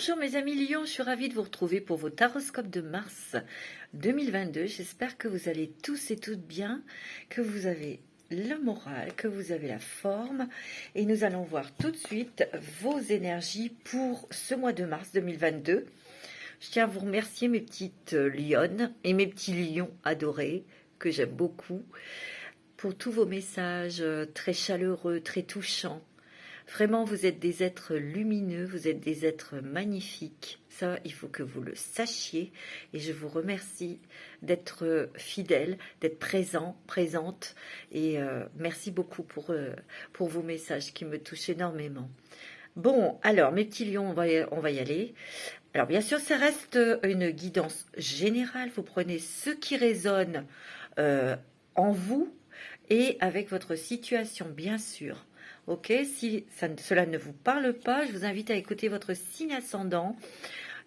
Bonjour mes amis Lions, je suis ravie de vous retrouver pour vos taroscopes de mars 2022. J'espère que vous allez tous et toutes bien, que vous avez le moral, que vous avez la forme. Et nous allons voir tout de suite vos énergies pour ce mois de mars 2022. Je tiens à vous remercier mes petites lionnes et mes petits lions adorés, que j'aime beaucoup, pour tous vos messages très chaleureux, très touchants. Vraiment, vous êtes des êtres lumineux, vous êtes des êtres magnifiques. Ça, il faut que vous le sachiez. Et je vous remercie d'être fidèle, d'être présent, présente. Et merci beaucoup pour vos messages qui me touchent énormément. Bon, alors, mes petits lions, on va y aller. Alors, bien sûr, ça reste une guidance générale. Vous prenez ce qui résonne en vous et avec votre situation, bien sûr. Ok, si cela ne vous parle pas, je vous invite à écouter votre signe ascendant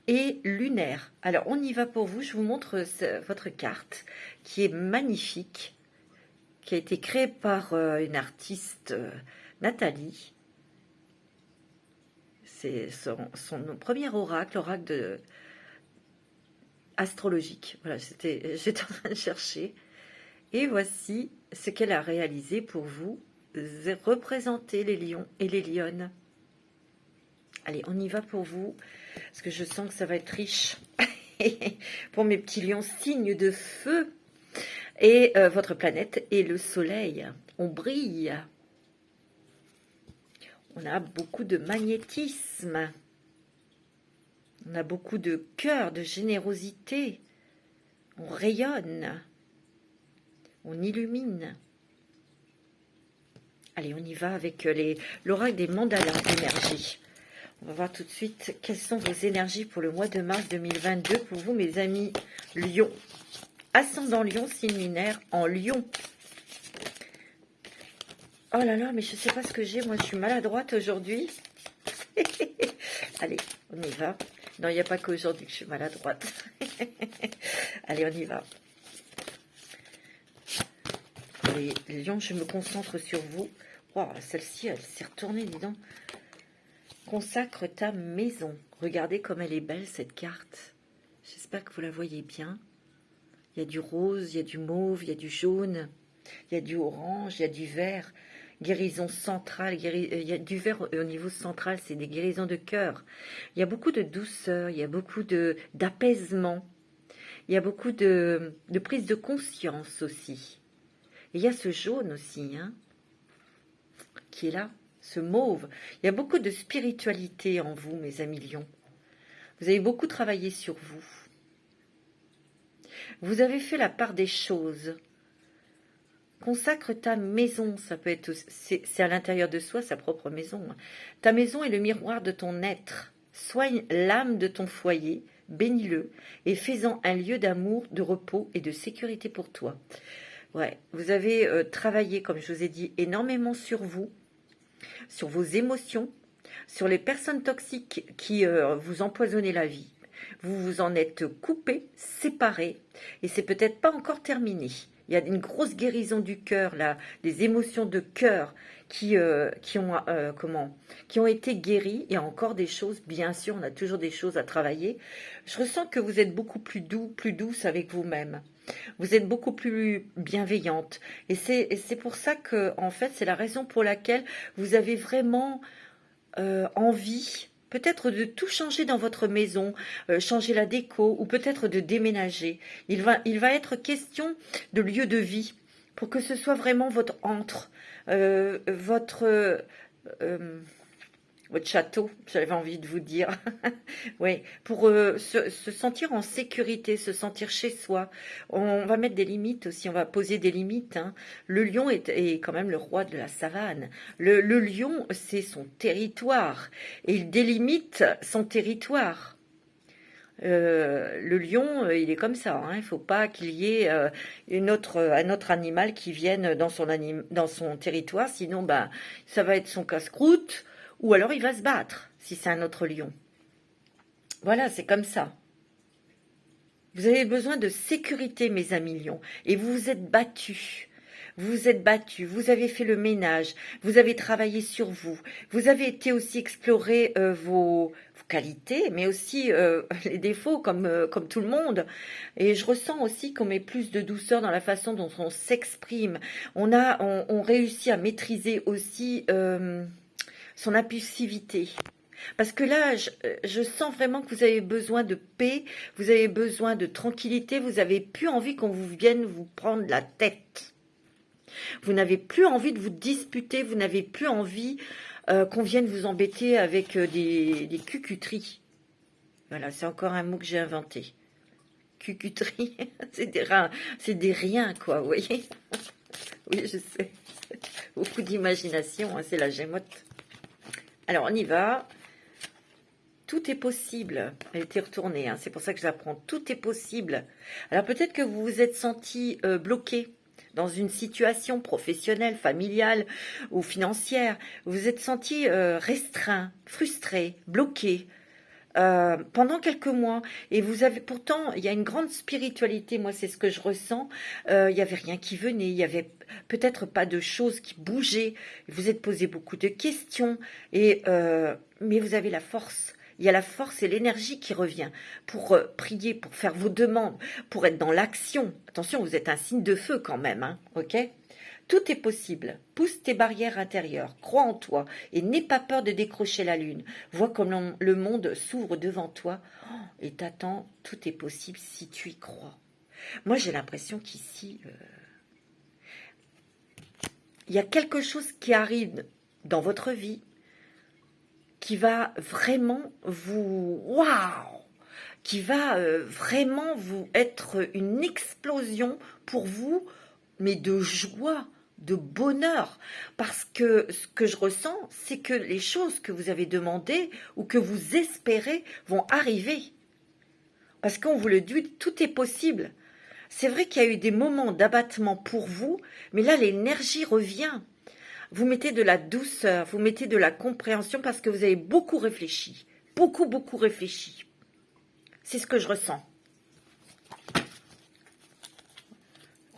et lunaire. Alors, on y va pour vous. Je vous montre votre carte qui est magnifique, qui a été créée par une artiste, Nathalie. C'est son premier oracle astrologique. Voilà, j'étais en train de chercher. Et voici ce qu'elle a réalisé pour vous. Représenter les lions et les lionnes. Allez, on y va pour vous, parce que je sens que ça va être riche. Pour mes petits lions, signe de feu. Et votre planète est le soleil. On brille. On a beaucoup de magnétisme. On a beaucoup de cœur, de générosité. On rayonne. On illumine. Allez, on y va avec l'oracle des mandalas d'énergie. On va voir tout de suite quelles sont vos énergies pour le mois de mars 2022 pour vous, mes amis Lion. Ascendant Lion, signe lunaire en Lion. Oh là là, mais je ne sais pas ce que j'ai. Moi, je suis maladroite aujourd'hui. Allez, on y va. Non, il n'y a pas qu'aujourd'hui que je suis maladroite. Allez, on y va. Les lions, je me concentre sur vous. Oh, celle-ci, elle s'est retournée, dis donc. Consacre ta maison. Regardez comme elle est belle, cette carte. J'espère que vous la voyez bien. Il y a du rose, il y a du mauve, il y a du jaune, il y a du orange, il y a du vert. Guérison centrale, il y a du vert au niveau central, c'est des guérisons de cœur. Il y a beaucoup de douceur, il y a beaucoup d'apaisement. Il y a beaucoup de prise de conscience aussi. Et il y a ce jaune aussi, hein, qui est là, ce mauve. Il y a beaucoup de spiritualité en vous, mes amis lions. Vous avez beaucoup travaillé sur vous. Vous avez fait la part des choses. Consacre ta maison, ça peut être, c'est à l'intérieur de soi, sa propre maison. Ta maison est le miroir de ton être. Soigne l'âme de ton foyer, bénis-le et fais-en un lieu d'amour, de repos et de sécurité pour toi. Ouais, vous avez travaillé, comme je vous ai dit, énormément sur vous, sur vos émotions, sur les personnes toxiques qui vous empoisonnaient la vie. Vous vous en êtes coupé, séparé, et c'est peut-être pas encore terminé. Il y a une grosse guérison du cœur, là, des émotions de cœur qui ont été guéries. Il y a encore des choses, bien sûr, on a toujours des choses à travailler. Je ressens que vous êtes beaucoup plus douce avec vous-même. Vous êtes beaucoup plus bienveillante. Et c'est pour ça que, en fait, c'est la raison pour laquelle vous avez vraiment envie, peut-être de tout changer dans votre maison, changer la déco, ou peut-être de déménager. Il va être question de lieu de vie, pour que ce soit vraiment votre antre, votre château, j'avais envie de vous dire. Oui, pour se sentir en sécurité, se sentir chez soi. On va mettre des limites aussi, on va poser des limites. Hein. Le lion est quand même le roi de la savane. Le lion, c'est son territoire. Et il délimite son territoire. Le lion, il est comme ça. Hein. Il ne faut pas qu'il y ait un autre animal qui vienne dans son territoire. Sinon, ça va être son casse-croûte. Ou alors il va se battre, si c'est un autre lion. Voilà, c'est comme ça. Vous avez besoin de sécurité, mes amis lions. Et vous vous êtes battus. vous vous êtes battu, vous avez fait le ménage, vous avez travaillé sur vous, vous avez été aussi explorer vos qualités, mais aussi les défauts comme tout le monde. Et je ressens aussi qu'on met plus de douceur dans la façon dont on s'exprime. On réussit à maîtriser aussi son impulsivité. Parce que là, je sens vraiment que vous avez besoin de paix, vous avez besoin de tranquillité, vous n'avez plus envie qu'on vous vienne vous prendre la tête. Vous n'avez plus envie de vous disputer, vous n'avez plus envie qu'on vienne vous embêter avec des cucuteries. Voilà, c'est encore un mot que j'ai inventé. Cucuterie, c'est des riens, quoi, vous voyez. Oui, je sais. Beaucoup d'imagination, hein, c'est la gémote. Alors, on y va. Tout est possible. Elle était retournée, hein, c'est pour ça que je la prends. Tout est possible. Alors, peut-être que vous vous êtes senti bloqué dans une situation professionnelle, familiale ou financière. Vous vous êtes senti restreint, frustré, bloqué. Pendant quelques mois, et vous avez pourtant, il y a une grande spiritualité, moi c'est ce que je ressens, il n'y avait rien qui venait, il y avait peut-être pas de choses qui bougeaient, vous êtes posé beaucoup de questions, mais vous avez la force, il y a la force et l'énergie qui revient pour prier, pour faire vos demandes, pour être dans l'action. Attention, vous êtes un signe de feu quand même, hein, ok? Tout est possible. Pousse tes barrières intérieures, crois en toi et n'aie pas peur de décrocher la lune. Vois comme le monde s'ouvre devant toi et t'attends. Tout est possible si tu y crois. Moi, j'ai l'impression qu'ici, il y a quelque chose qui arrive dans votre vie qui va vraiment vous... Waouh! Qui va vraiment vous être une explosion pour vous, mais de joie, de bonheur, parce que ce que je ressens, c'est que les choses que vous avez demandées ou que vous espérez vont arriver. Parce qu'on vous le dit, tout est possible. C'est vrai qu'il y a eu des moments d'abattement pour vous, mais là, l'énergie revient. Vous mettez de la douceur, vous mettez de la compréhension parce que vous avez beaucoup réfléchi. Beaucoup, beaucoup réfléchi. C'est ce que je ressens.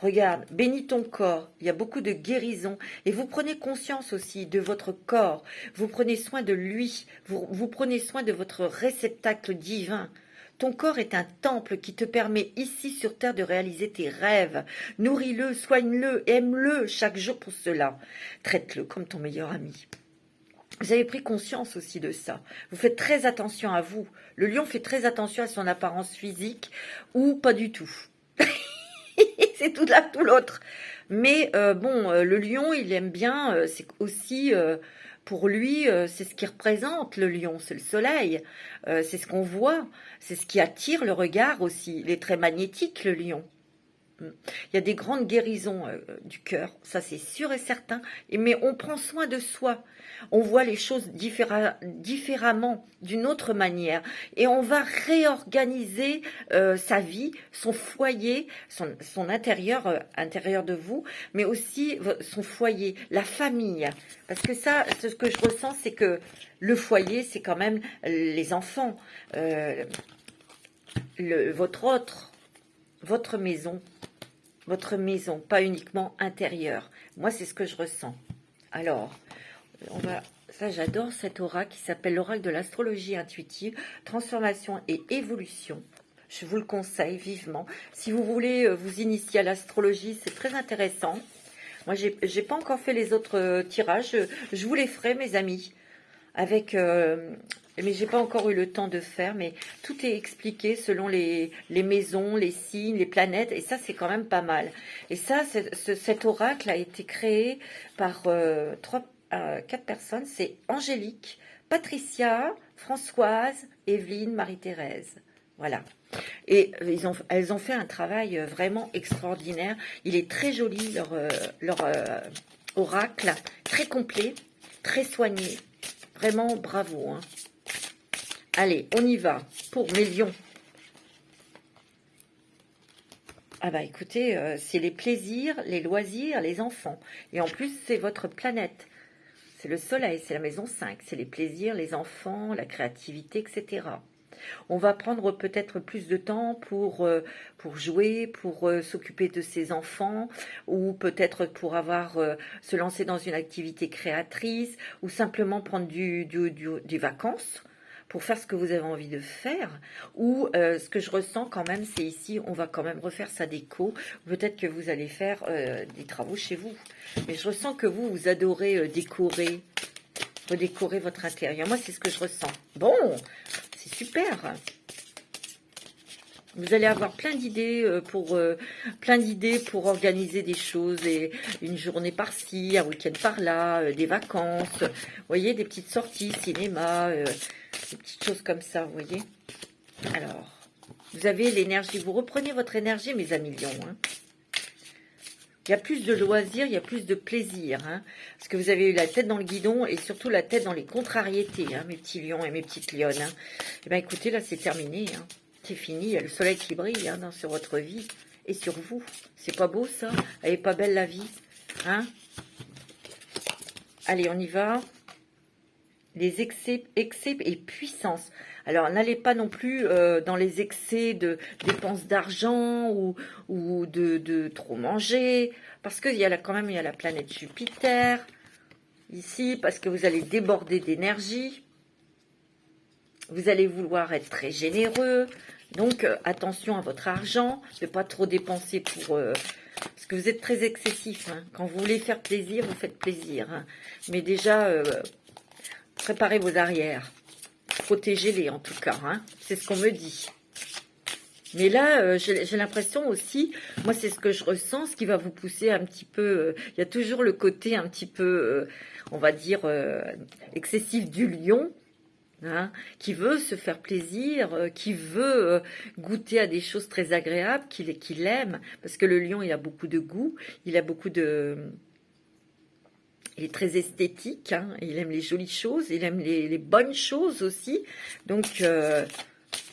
Regarde, bénis ton corps, il y a beaucoup de guérison et vous prenez conscience aussi de votre corps, vous prenez soin de lui, vous prenez soin de votre réceptacle divin. Ton corps est un temple qui te permet ici sur terre de réaliser tes rêves. Nourris-le, soigne-le, aime-le chaque jour pour cela. Traite-le comme ton meilleur ami. Vous avez pris conscience aussi de ça. Vous faites très attention à vous. Le lion fait très attention à son apparence physique ou pas du tout. C'est tout l'un, tout l'autre. Mais le lion, il aime bien, c'est aussi, pour lui, c'est ce qui représente le lion, c'est le soleil. C'est ce qu'on voit, c'est ce qui attire le regard aussi. Il est très magnétique, le lion. Il y a des grandes guérisons du cœur, ça c'est sûr et certain, mais on prend soin de soi, on voit les choses différemment, d'une autre manière, et on va réorganiser sa vie, son foyer, son intérieur de vous, mais aussi son foyer, la famille, parce que ça, ce que je ressens, c'est que le foyer, c'est quand même les enfants, votre maison, pas uniquement intérieure. Moi, c'est ce que je ressens. Alors, ça j'adore cet oracle qui s'appelle l'oracle de l'astrologie intuitive, transformation et évolution. Je vous le conseille vivement. Si vous voulez vous initier à l'astrologie, c'est très intéressant. Moi, j'ai pas encore fait les autres tirages. Je vous les ferai, mes amis, mais j'ai pas encore eu le temps de faire, mais tout est expliqué selon les maisons, les signes, les planètes, et ça c'est quand même pas mal. Et ça, cet oracle a été créé par 4 personnes, c'est Angélique, Patricia, Françoise, Evelyne, Marie-Thérèse. Voilà. Et elles ont fait un travail vraiment extraordinaire. Il est très joli, leur oracle, très complet, très soigné. Vraiment bravo, hein. Allez, on y va pour mes lions. Ah bah écoutez, c'est les plaisirs, les loisirs, les enfants. Et en plus, c'est votre planète. C'est le soleil, c'est la maison 5. C'est les plaisirs, les enfants, la créativité, etc. On va prendre peut-être plus de temps pour jouer, pour s'occuper de ses enfants, ou peut-être pour se lancer dans une activité créatrice, ou simplement prendre des vacances pour faire ce que vous avez envie de faire, ou ce que je ressens quand même, c'est ici, on va quand même refaire sa déco, peut-être que vous allez faire des travaux chez vous, mais je ressens que vous adorez redécorer votre intérieur. Moi, c'est ce que je ressens. Bon, c'est super. Vous allez avoir plein d'idées pour organiser des choses, et une journée par-ci, un week-end par-là, des vacances. Vous voyez, des petites sorties, cinéma, des petites choses comme ça, vous voyez. Alors, vous avez l'énergie. Vous reprenez votre énergie, mes amis lions, hein. Il y a plus de loisirs, il y a plus de plaisir, hein, parce que vous avez eu la tête dans le guidon et surtout la tête dans les contrariétés, hein, mes petits lions et mes petites lionnes. Hein. Eh bien, écoutez, là, c'est terminé. Hein. C'est fini. Il y a le soleil qui brille hein, sur votre vie et sur vous. C'est pas beau, ça? Elle est pas belle, la vie, hein? Allez, on y va. Les excès et puissance. Alors, n'allez pas non plus dans les excès de dépenses d'argent ou de trop manger, parce qu'il y a quand même il y a la planète Jupiter ici, parce que vous allez déborder d'énergie. Vous allez vouloir être très généreux, donc attention à votre argent, ne pas trop dépenser parce que vous êtes très excessif. Hein. Quand vous voulez faire plaisir, vous faites plaisir. Hein. Mais déjà, préparez vos arrières. Protégez-les en tout cas, hein. C'est ce qu'on me dit. Mais là, j'ai l'impression aussi, moi c'est ce que je ressens, ce qui va vous pousser un petit peu, il y a toujours le côté un petit peu, on va dire, excessif du lion, hein, qui veut se faire plaisir, qui veut goûter à des choses très agréables, qu'il aime, parce que le lion, il a beaucoup de goût, il a beaucoup de... Il est très esthétique, hein, il aime les jolies choses, il aime les bonnes choses aussi. Donc,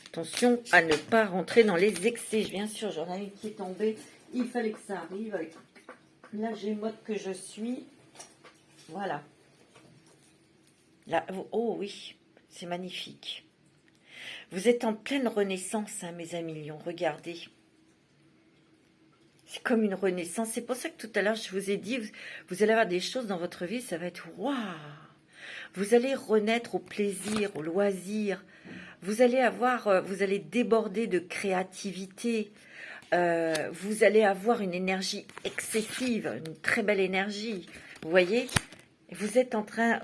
attention à ne pas rentrer dans les excès. Bien sûr, j'en ai une qui est tombée. Il fallait que ça arrive avec la gémote que je suis. Voilà. Là, oh oui, c'est magnifique. Vous êtes en pleine renaissance, hein, mes amis lions. Regardez. C'est comme une renaissance. C'est pour ça que tout à l'heure, je vous ai dit, vous allez avoir des choses dans votre vie, ça va être waouh. Vous allez renaître au plaisir, au loisir. Vous allez déborder de créativité. Vous allez avoir une énergie excessive, une très belle énergie. Vous voyez, vous êtes en train...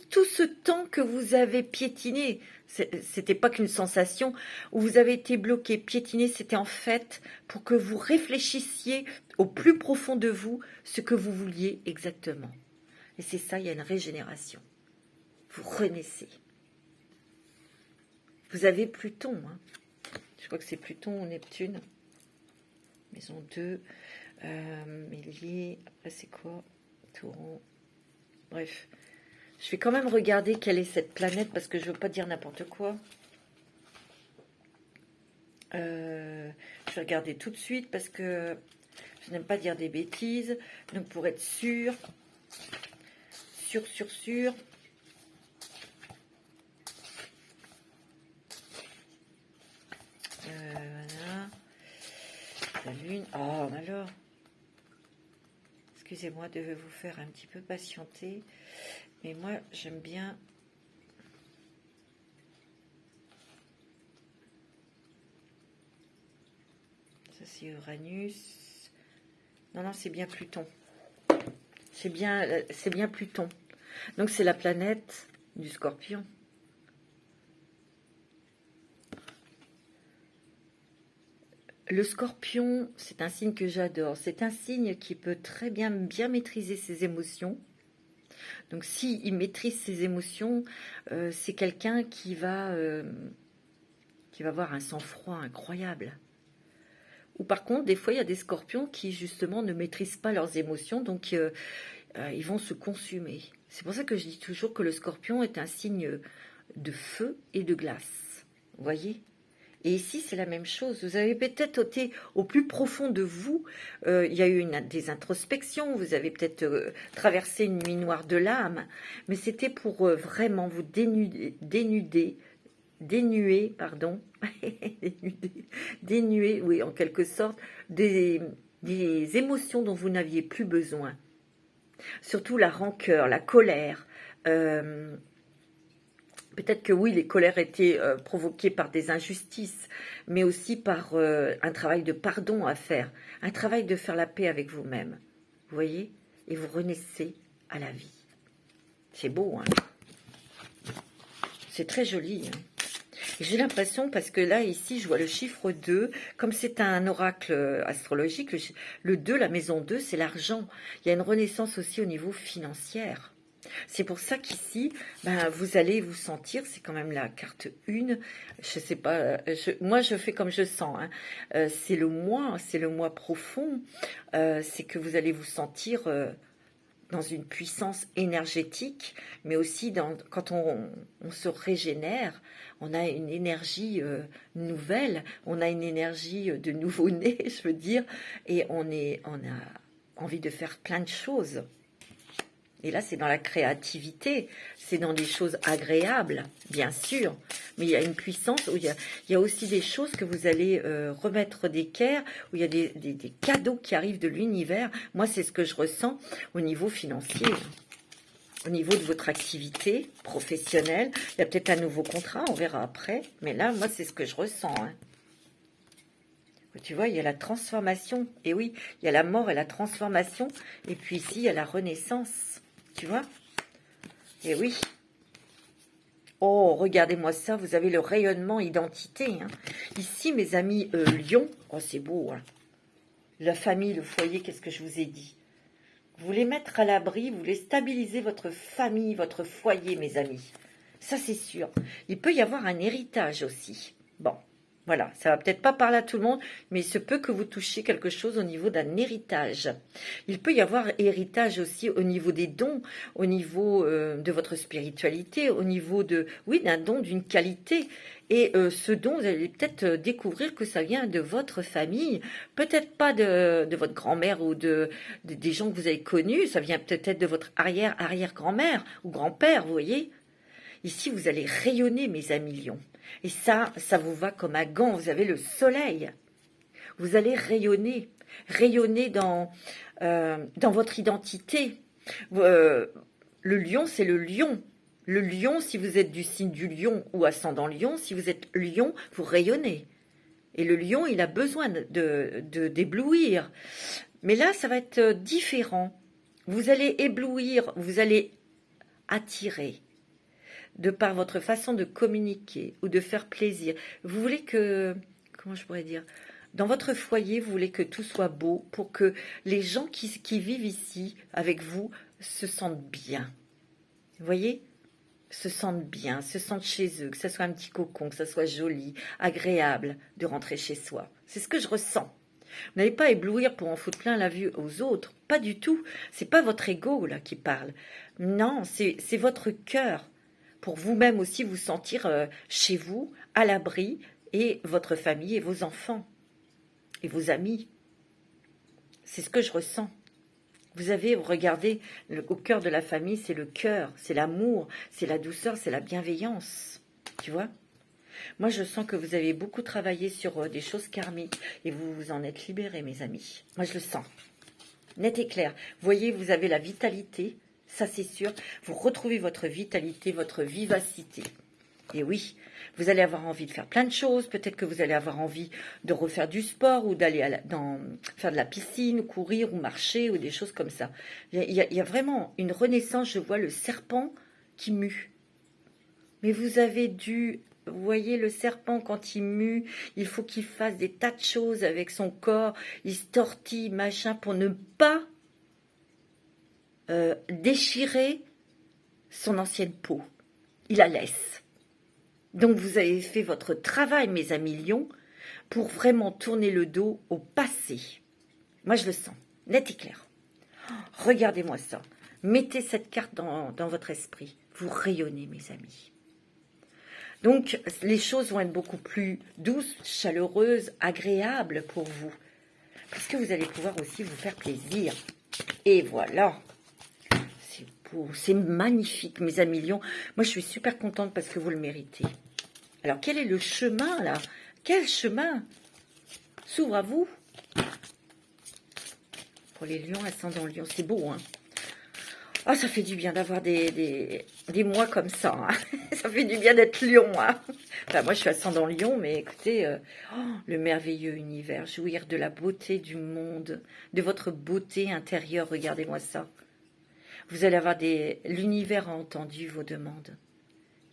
Tout ce temps que vous avez piétiné, c'était pas qu'une sensation, où vous avez été bloqué, piétiné, c'était en fait pour que vous réfléchissiez au plus profond de vous ce que vous vouliez exactement. Et c'est ça, il y a une régénération. Vous renaissez. Vous avez Pluton, hein. Je crois que c'est Pluton ou Neptune. Maison 2, Bélier, après c'est quoi? Taureau. Bref. Je vais quand même regarder quelle est cette planète parce que je ne veux pas dire n'importe quoi. Je vais regarder tout de suite parce que je n'aime pas dire des bêtises. Donc pour être sûr. Voilà. La lune. Oh, alors. Excusez-moi de vous faire un petit peu patienter. Mais moi, j'aime bien... Ça, c'est Uranus. Non, c'est bien Pluton. C'est bien Pluton. Donc, c'est la planète du Scorpion. Le Scorpion, c'est un signe que j'adore. C'est un signe qui peut très bien maîtriser ses émotions. Donc, s'il maîtrise ses émotions, c'est quelqu'un qui va avoir un sang-froid incroyable. Ou par contre, des fois, il y a des scorpions qui, justement, ne maîtrisent pas leurs émotions, donc ils vont se consumer. C'est pour ça que je dis toujours que le scorpion est un signe de feu et de glace. Vous voyez ? Et ici, c'est la même chose. Vous avez peut-être été au plus profond de vous. Il y a eu des introspections. Vous avez peut-être traversé une nuit noire de l'âme. Mais c'était pour vraiment vous dénuder dénué, pardon, dénué, oui, en quelque sorte, des émotions dont vous n'aviez plus besoin. Surtout la rancœur, la colère. Peut-être que oui, les colères étaient provoquées par des injustices, mais aussi par un travail de pardon à faire, un travail de faire la paix avec vous-même. Vous voyez? Et vous renaissez à la vie. C'est beau, hein? C'est très joli, hein? J'ai l'impression, parce que là, ici, je vois le chiffre 2, comme c'est un oracle astrologique, le 2, la maison 2, c'est l'argent. Il y a une renaissance aussi au niveau financier. C'est pour ça qu'ici, ben, vous allez vous sentir, c'est quand même la carte 1, je sais pas, moi je fais comme je sens, hein. C'est le moi profond, c'est que vous allez vous sentir dans une puissance énergétique, mais aussi quand on se régénère, on a une énergie nouvelle, on a une énergie de nouveau-né, je veux dire, et on a envie de faire plein de choses. Et là, c'est dans la créativité, c'est dans des choses agréables, bien sûr, mais il y a une puissance où il y a aussi des choses que vous allez remettre d'équerre, où il y a des cadeaux qui arrivent de l'univers. Moi, c'est ce que je ressens au niveau financier, au niveau de votre activité professionnelle. Il y a peut-être un nouveau contrat, on verra après, mais là, moi, c'est ce que je ressens, hein. Tu vois, il y a la transformation, et oui, il y a la mort et la transformation, et puis ici, il y a la renaissance. Tu vois? Et oui. Oh, regardez-moi ça, vous avez le rayonnement identité, hein. Ici, mes amis Lion, oh, c'est beau, hein. La famille, le foyer, qu'est-ce que je vous ai dit? Vous voulez mettre à l'abri, vous voulez stabiliser votre famille, votre foyer, mes amis. Ça, c'est sûr. Il peut y avoir un héritage aussi. Bon, voilà, ça va peut-être pas parler à tout le monde, mais il se peut que vous touchiez quelque chose au niveau d'un héritage. Il peut y avoir héritage aussi au niveau des dons, au niveau de votre spiritualité, au niveau de, oui, d'un don d'une qualité. Et ce don, vous allez peut-être découvrir que ça vient de votre famille, peut-être pas de votre grand-mère ou des gens que vous avez connus, ça vient peut-être de votre arrière-arrière-grand-mère ou grand-père, vous voyez. Ici, vous allez rayonner, mes amis lions. Et ça vous va comme un gant. Vous avez le soleil. Vous allez rayonner. Rayonner dans votre identité. Le lion, c'est le lion. Le lion, si vous êtes du signe du lion ou ascendant lion, si vous êtes lion, vous rayonnez. Et le lion, il a besoin d'éblouir. Mais là, ça va être différent. Vous allez éblouir, vous allez attirer. De par votre façon de communiquer ou de faire plaisir. Vous voulez que, comment je pourrais dire, dans votre foyer, vous voulez que tout soit beau pour que les gens qui vivent ici avec vous se sentent bien. Vous voyez? Se sentent bien, se sentent chez eux, que ce soit un petit cocon, que ce soit joli, agréable de rentrer chez soi. C'est ce que je ressens. Vous n'allez pas éblouir pour en foutre plein la vue aux autres, pas du tout. C'est pas votre ego là qui parle. Non, c'est votre cœur. Pour vous-même aussi vous sentir chez vous, à l'abri, et votre famille et vos enfants, et vos amis. C'est ce que je ressens. Vous avez, regardez, au cœur de la famille, c'est le cœur, c'est l'amour, c'est la douceur, c'est la bienveillance. Tu vois? Moi, je sens que vous avez beaucoup travaillé sur des choses karmiques, et vous vous en êtes libérés, mes amis. Moi, je le sens. Net et clair. Vous voyez, vous avez la vitalité. Ça, c'est sûr. Vous retrouvez votre vitalité, votre vivacité. Et oui, vous allez avoir envie de faire plein de choses. Peut-être que vous allez avoir envie de refaire du sport ou d'aller faire de la piscine, ou courir ou marcher ou des choses comme ça. Il y a vraiment une renaissance. Je vois le serpent qui mue. Mais vous avez dû... Vous voyez, le serpent, quand il mue, il faut qu'il fasse des tas de choses avec son corps. Il se tortille, machin, pour ne pas déchirer son ancienne peau. Il la laisse. Donc vous avez fait votre travail, mes amis lions, pour vraiment tourner le dos au passé. Moi, je le sens, net et clair. Regardez-moi ça. Mettez cette carte dans votre esprit. Vous rayonnez, mes amis. Donc, les choses vont être beaucoup plus douces, chaleureuses, agréables pour vous. Parce que vous allez pouvoir aussi vous faire plaisir. Et voilà. C'est beau, c'est magnifique, mes amis lions. Moi, je suis super contente parce que vous le méritez. Alors, quel est le chemin, là? Quel chemin s'ouvre à vous? Pour les lions, ascendant lion, c'est beau, hein? Ah, ça fait du bien d'avoir des mois comme ça, hein. Ça fait du bien d'être lion, hein. Enfin, moi, je suis ascendant lion, mais écoutez, le merveilleux univers, jouir de la beauté du monde, de votre beauté intérieure, regardez-moi ça. Vous allez avoir l'univers a entendu vos demandes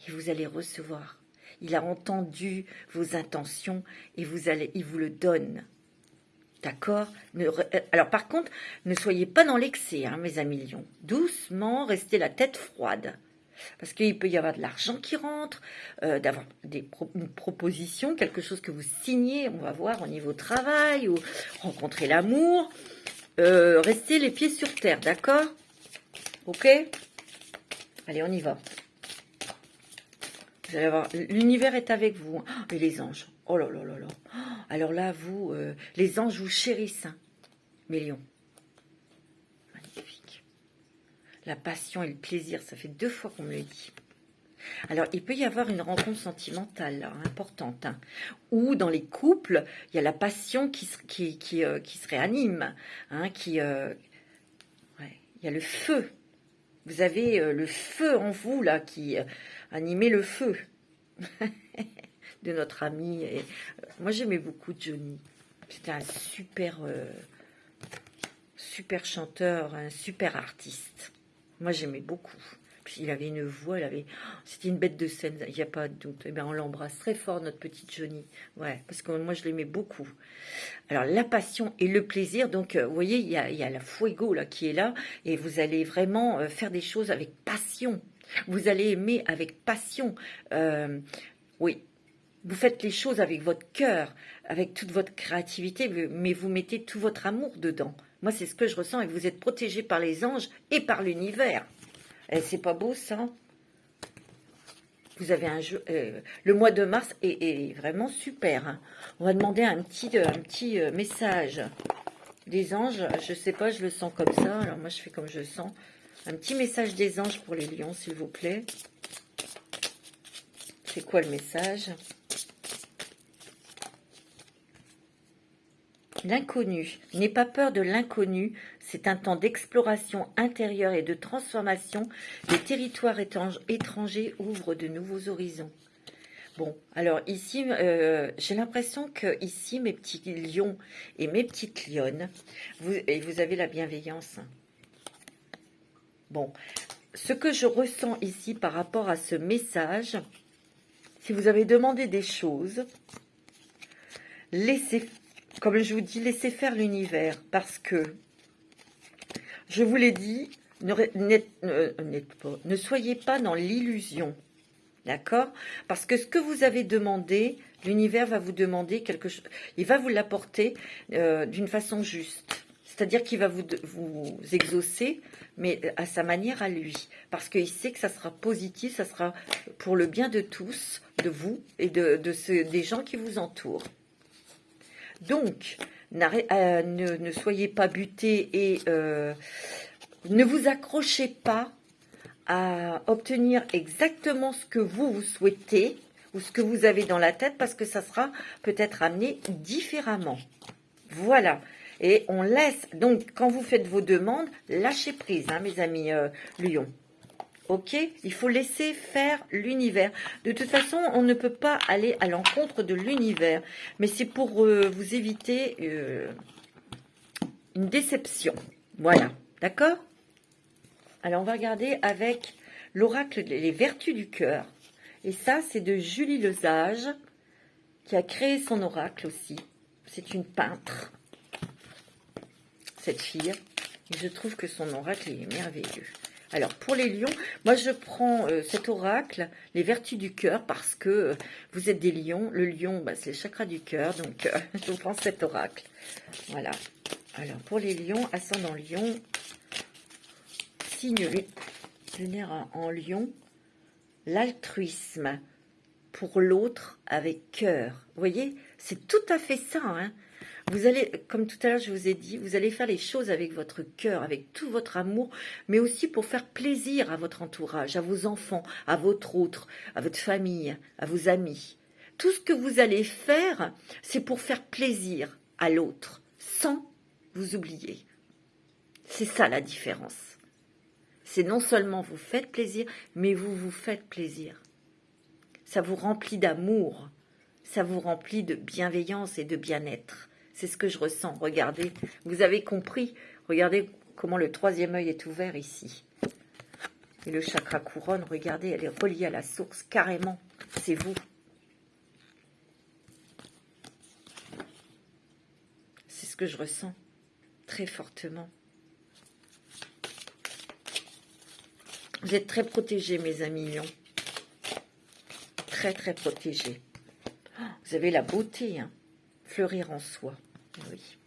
et vous allez recevoir. Il a entendu vos intentions et il vous le donne. D'accord? Alors par contre, ne soyez pas dans l'excès, hein, mes amis lions. Doucement, restez la tête froide. Parce qu'il peut y avoir de l'argent qui rentre, d'avoir une proposition, quelque chose que vous signez, on va voir au niveau travail, ou rencontrer l'amour. Restez les pieds sur terre, d'accord? Ok? Allez, on y va. Vous allez voir, l'univers est avec vous. Et les anges. Oh là là là là. Alors là, vous, les anges vous chérissent, hein, mes lions. Magnifique. La passion et le plaisir, ça fait 2 fois qu'on me le dit. Alors, il peut y avoir une rencontre sentimentale là, importante. Hein, ou dans les couples, il y a la passion qui se réanime. Hein, ouais, il y a le feu. Vous avez le feu en vous, là, qui animait le feu de notre ami. Et, moi, j'aimais beaucoup Johnny. C'était un super chanteur, un super artiste. Moi, j'aimais beaucoup. Puis, il avait une voix, c'était une bête de scène, il n'y a pas de doute. Eh bien, on l'embrasse très fort, notre petite Johnny. Ouais, parce que moi, je l'aimais beaucoup. Alors, la passion et le plaisir. Donc, vous voyez, il y a la fuego là, qui est là. Et vous allez vraiment faire des choses avec passion. Vous allez aimer avec passion. Oui, vous faites les choses avec votre cœur, avec toute votre créativité, mais vous mettez tout votre amour dedans. Moi, c'est ce que je ressens. Et vous êtes protégé par les anges et par l'univers. C'est pas beau, ça? Vous avez un jeu. Le mois de mars est vraiment super. Hein. On va demander un petit message des anges. Je sais pas, je le sens comme ça. Alors moi, je fais comme je le sens. Un petit message des anges pour les lions, s'il vous plaît. C'est quoi le message? L'inconnu. N'aie pas peur de l'inconnu. C'est un temps d'exploration intérieure et de transformation. Les territoires étrangers ouvrent de nouveaux horizons. Bon, alors ici, j'ai l'impression que ici, mes petits lions et mes petites lionnes, vous avez la bienveillance. Bon, ce que je ressens ici par rapport à ce message, si vous avez demandé des choses, comme je vous dis, laissez faire l'univers, parce que, je vous l'ai dit, ne soyez pas dans l'illusion, d'accord? Parce que ce que vous avez demandé, l'univers va vous demander quelque chose, il va vous l'apporter d'une façon juste. C'est-à-dire qu'il va vous exaucer, mais à sa manière à lui. Parce qu'il sait que ça sera positif, ça sera pour le bien de tous, de vous et des gens qui vous entourent. Donc, ne soyez pas butés et ne vous accrochez pas à obtenir exactement ce que vous souhaitez ou ce que vous avez dans la tête parce que ça sera peut-être amené différemment. Voilà. Et on laisse, donc quand vous faites vos demandes, lâchez prise, hein, mes amis lions. Ok, il faut laisser faire l'univers. De toute façon, on ne peut pas aller à l'encontre de l'univers. Mais c'est pour vous éviter une déception. Voilà, d'accord? Alors, on va regarder avec l'oracle Les Vertus du Cœur. Et ça, c'est de Julie Lesage, qui a créé son oracle aussi. C'est une peintre, cette fille. Et je trouve que son oracle est merveilleux. Alors, pour les lions, moi, je prends cet oracle, les vertus du cœur, parce que vous êtes des lions. Le lion, bah, c'est le chakra du cœur, donc je prends cet oracle. Voilà. Alors, pour les lions, ascendant lion, signe lunaire en lion, l'altruisme pour l'autre avec cœur. Vous voyez, c'est tout à fait ça, hein. Vous allez, comme tout à l'heure je vous ai dit, vous allez faire les choses avec votre cœur, avec tout votre amour, mais aussi pour faire plaisir à votre entourage, à vos enfants, à votre autre, à votre famille, à vos amis. Tout ce que vous allez faire, c'est pour faire plaisir à l'autre, sans vous oublier. C'est ça la différence. C'est non seulement vous faites plaisir, mais vous vous faites plaisir. Ça vous remplit d'amour, ça vous remplit de bienveillance et de bien-être. C'est ce que je ressens. Regardez, vous avez compris. Regardez comment le troisième œil est ouvert ici. Et le chakra couronne, regardez, elle est reliée à la source, carrément. C'est vous. C'est ce que je ressens très fortement. Vous êtes très protégés, mes amis lions. Très, très protégés. Vous avez la beauté, hein. Fleurir en soi. Oui.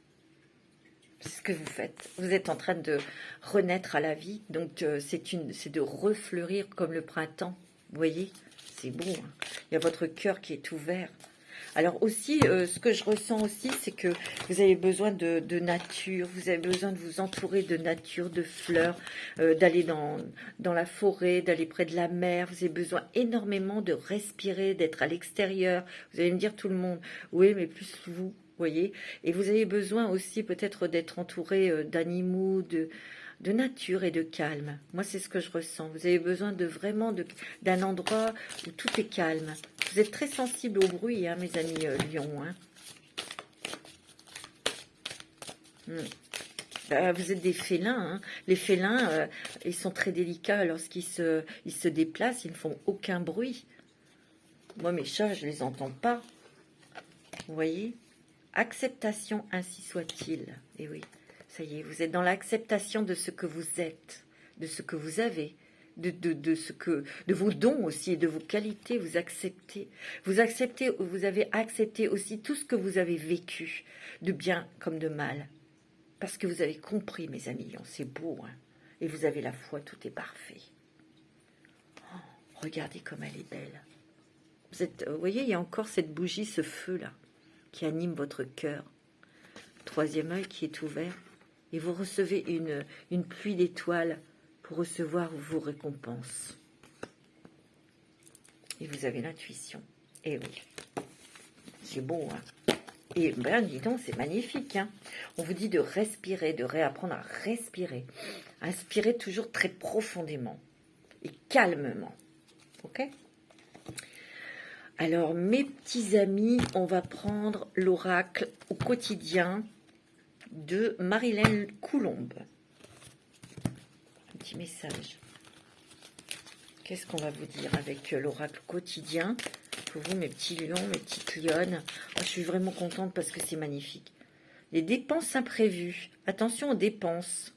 C'est ce que vous faites. Vous êtes en train de renaître à la vie. Donc, c'est de refleurir comme le printemps. Vous voyez? C'est beau, hein. Il y a votre cœur qui est ouvert. Alors aussi, ce que je ressens aussi, c'est que vous avez besoin de nature, vous avez besoin de vous entourer de nature, de fleurs, d'aller dans la forêt, d'aller près de la mer. Vous avez besoin énormément de respirer, d'être à l'extérieur. Vous allez me dire tout le monde, oui, mais plus vous, voyez. Et vous avez besoin aussi peut-être d'être entouré d'animaux, de nature et de calme. Moi, c'est ce que je ressens. Vous avez besoin d'un endroit où tout est calme. Vous êtes très sensible au bruit, hein, mes amis lions. Hein. Vous êtes des félins. Hein. Les félins, ils sont très délicats lorsqu'ils se déplacent. Ils ne font aucun bruit. Moi, mes chats, je ne les entends pas. Vous voyez? Acceptation, ainsi soit-il. Et oui. Ça y est, vous êtes dans l'acceptation de ce que vous êtes, de ce que vous avez, de vos dons aussi, et de vos qualités. Vous acceptez. Vous avez accepté aussi tout ce que vous avez vécu, de bien comme de mal. Parce que vous avez compris, mes amis, c'est beau, hein, et vous avez la foi, tout est parfait. Oh, regardez comme elle est belle. Vous voyez, il y a encore cette bougie, ce feu-là, qui anime votre cœur. Troisième œil qui est ouvert. Et vous recevez une pluie d'étoiles pour recevoir vos récompenses. Et vous avez l'intuition. Et oui, c'est beau, hein. Et ben, dis donc, c'est magnifique, hein. On vous dit de respirer, de réapprendre à respirer. Inspirez toujours très profondément et calmement. Ok? Alors, mes petits amis, on va prendre l'oracle au quotidien de Marilène Coulombe. Un petit message. Qu'est-ce qu'on va vous dire avec l'oracle quotidien pour vous, mes petits lions, mes petites lionnes? Je suis vraiment contente parce que c'est magnifique. Les dépenses imprévues. Attention aux dépenses,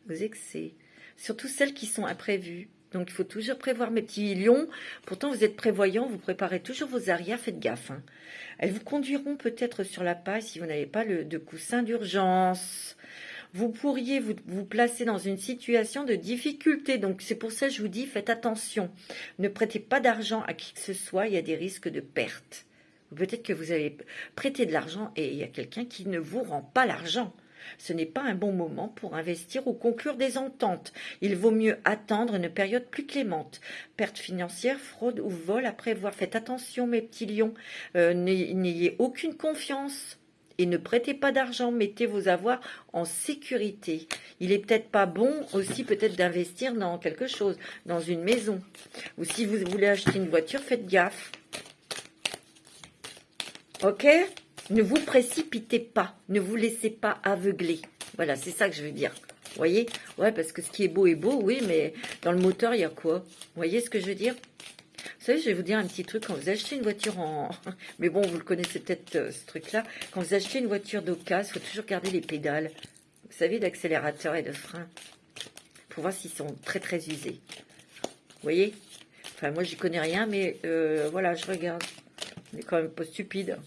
aux excès. Surtout celles qui sont imprévues. Donc, il faut toujours prévoir, mes petits lions. Pourtant, vous êtes prévoyants, vous préparez toujours vos arrières, faites gaffe. Hein. Elles vous conduiront peut-être sur la paille si vous n'avez pas de coussin d'urgence. Vous pourriez vous placer dans une situation de difficulté. Donc, c'est pour ça que je vous dis, faites attention. Ne prêtez pas d'argent à qui que ce soit, il y a des risques de perte. Peut-être que vous avez prêté de l'argent et il y a quelqu'un qui ne vous rend pas l'argent. Ce n'est pas un bon moment pour investir ou conclure des ententes. Il vaut mieux attendre une période plus clémente. Perte financière, fraude ou vol à prévoir. Faites attention, mes petits lions. N'ayez aucune confiance et ne prêtez pas d'argent. Mettez vos avoirs en sécurité. Il est peut-être pas bon aussi peut-être d'investir dans quelque chose, dans une maison. Ou si vous voulez acheter une voiture, faites gaffe. Ok ? Ne vous précipitez pas, ne vous laissez pas aveugler. Voilà, c'est ça que je veux dire. Vous voyez? Ouais, parce que ce qui est beau, oui, mais dans le moteur, il y a quoi? Vous voyez ce que je veux dire? Vous savez, je vais vous dire un petit truc. Quand vous achetez une voiture en... Mais bon, vous le connaissez peut-être, ce truc-là. Quand vous achetez une voiture d'occasion, il faut toujours garder les pédales. Vous savez, d'accélérateur et de frein. Pour voir s'ils sont très, très usés. Vous voyez? Enfin, moi, j'y connais rien, mais voilà, je regarde. On est quand même pas stupide.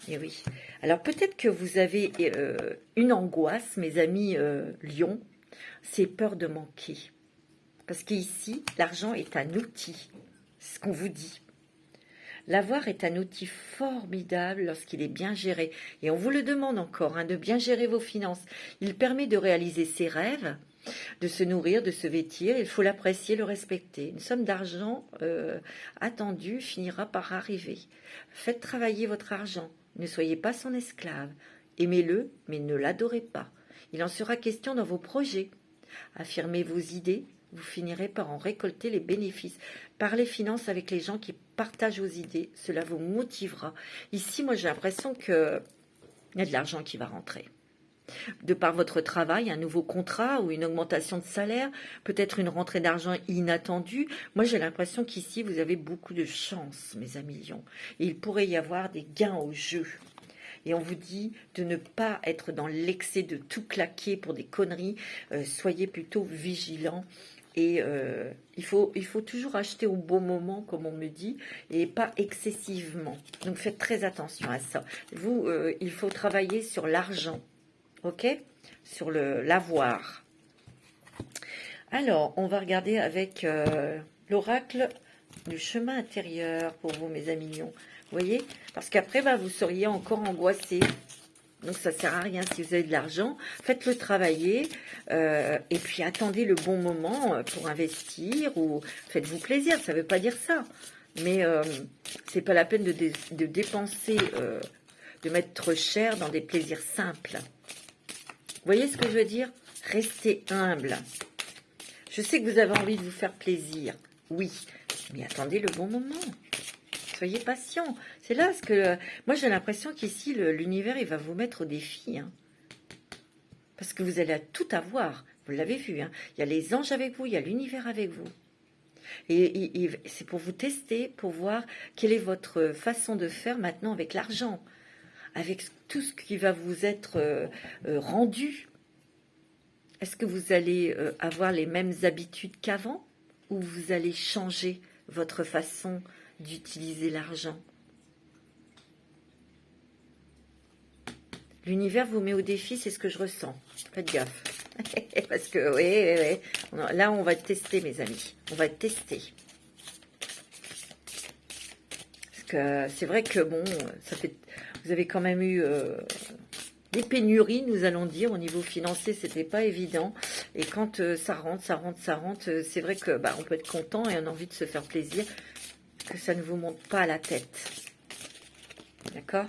Et oui. Alors peut-être que vous avez une angoisse, mes amis lions, c'est peur de manquer. Parce qu'ici, l'argent est un outil, c'est ce qu'on vous dit. L'avoir est un outil formidable lorsqu'il est bien géré. Et on vous le demande encore, hein, de bien gérer vos finances. Il permet de réaliser ses rêves de se nourrir, de se vêtir. Il faut l'apprécier, le respecter. Une somme d'argent attendue finira par arriver. Faites travailler votre argent. Ne soyez pas son esclave. Aimez-le, mais ne l'adorez pas. Il en sera question dans vos projets. Affirmez vos idées, vous finirez par en récolter les bénéfices. Parlez finances avec les gens qui partagent vos idées, cela vous motivera. Ici, moi, j'ai l'impression qu'il y a de l'argent qui va rentrer. De par votre travail, un nouveau contrat ou une augmentation de salaire, peut-être une rentrée d'argent inattendue. Moi, j'ai l'impression qu'ici, vous avez beaucoup de chance, mes amis lions. Et il pourrait y avoir des gains au jeu. Et on vous dit de ne pas être dans l'excès de tout claquer pour des conneries. Soyez plutôt vigilants. Et il faut toujours acheter au bon moment, comme on me dit, et pas excessivement. Donc faites très attention à ça. Vous, il faut travailler sur l'argent, ok? Sur l'avoir. Alors, on va regarder avec l'oracle du chemin intérieur pour vous, mes amis lions. Vous voyez? Parce qu'après, vous seriez encore angoissé. Donc, ça ne sert à rien. Si vous avez de l'argent, faites-le travailler. Et puis, attendez le bon moment pour investir ou faites-vous plaisir. Ça ne veut pas dire ça. Mais ce n'est pas la peine de dépenser, de mettre trop cher dans des plaisirs simples. Vous voyez ce que je veux dire? Restez humble. Je sais que vous avez envie de vous faire plaisir. Oui, mais attendez le bon moment. Soyez patient. C'est là ce que... moi, j'ai l'impression qu'ici, l'univers, il va vous mettre au défi. Hein. Parce que vous allez tout avoir. Vous l'avez vu. Hein. Il y a les anges avec vous, il y a l'univers avec vous. Et c'est pour vous tester, pour voir quelle est votre façon de faire maintenant avec l'argent. Avec tout ce qui va vous être rendu. Est-ce que vous allez avoir les mêmes habitudes qu'avant? Ou vous allez changer votre façon d'utiliser l'argent? L'univers vous met au défi, c'est ce que je ressens. Faites gaffe. Parce que, oui. Là, on va tester, mes amis. On va tester. Parce que c'est vrai que, bon, vous avez quand même eu des pénuries, nous allons dire, au niveau financier, c'était pas évident. Et quand ça rentre, c'est vrai que on peut être content et on a envie de se faire plaisir. Que ça ne vous monte pas à la tête. D'accord?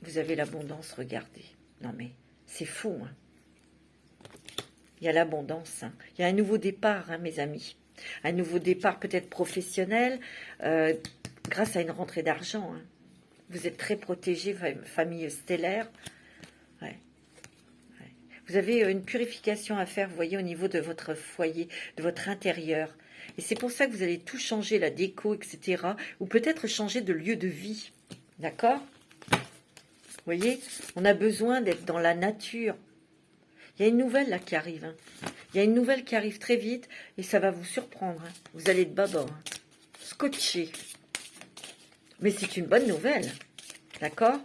Vous avez l'abondance, regardez. Non mais, c'est fou. Hein. Il y a l'abondance. Hein. Il y a un nouveau départ, hein, mes amis. Un nouveau départ peut-être professionnel, grâce à une rentrée d'argent. Hein. Vous êtes très protégé, famille stellaire. Ouais. Vous avez une purification à faire, vous voyez, au niveau de votre foyer, de votre intérieur. Et c'est pour ça que vous allez tout changer, la déco, etc. Ou peut-être changer de lieu de vie. D'accord? Vous voyez, on a besoin d'être dans la nature. Il y a une nouvelle là qui arrive. Hein. Il y a une nouvelle qui arrive très vite et ça va vous surprendre. Hein. Vous allez être bâbord. Hein. Scotché. Mais c'est une bonne nouvelle. D'accord?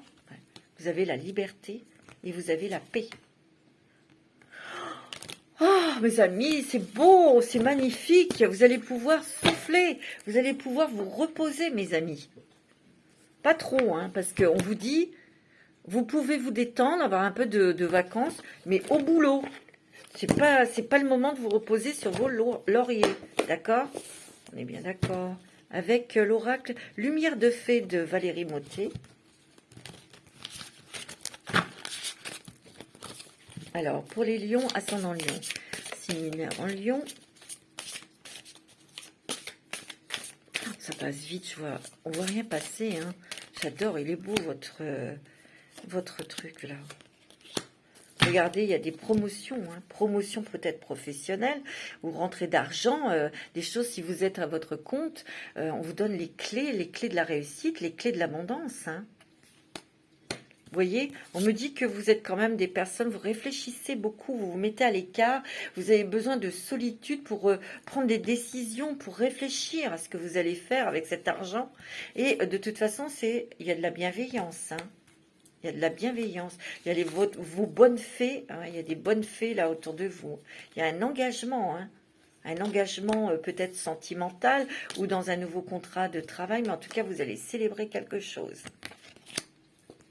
Vous avez la liberté et vous avez la paix. Oh, mes amis, c'est beau, c'est magnifique. Vous allez pouvoir souffler. Vous allez pouvoir vous reposer, mes amis. Pas trop, hein, parce qu'on vous dit, vous pouvez vous détendre, avoir un peu de vacances, mais au boulot. C'est pas le moment de vous reposer sur vos lauriers. D'accord? On est bien d'accord. Avec l'oracle Lumière de Fée de Valérie Mottet. Alors, pour les lions, ascendant lion, signe en lion. Ça passe vite, on voit rien passer. Hein. J'adore, il est beau votre truc là. Regardez, il y a des promotions, hein. Promotions peut-être professionnelles ou rentrée d'argent, des choses si vous êtes à votre compte, on vous donne les clés de la réussite, les clés de l'abondance. Hein. Vous voyez, on me dit que vous êtes quand même des personnes, vous réfléchissez beaucoup, vous vous mettez à l'écart, vous avez besoin de solitude pour prendre des décisions, pour réfléchir à ce que vous allez faire avec cet argent. Et de toute façon, il y a de la bienveillance. Hein. Il y a de la bienveillance. Il y a vos bonnes fées. Hein, il y a des bonnes fées là autour de vous. Il y a un engagement. Hein, un engagement peut-être sentimental ou dans un nouveau contrat de travail. Mais en tout cas, vous allez célébrer quelque chose.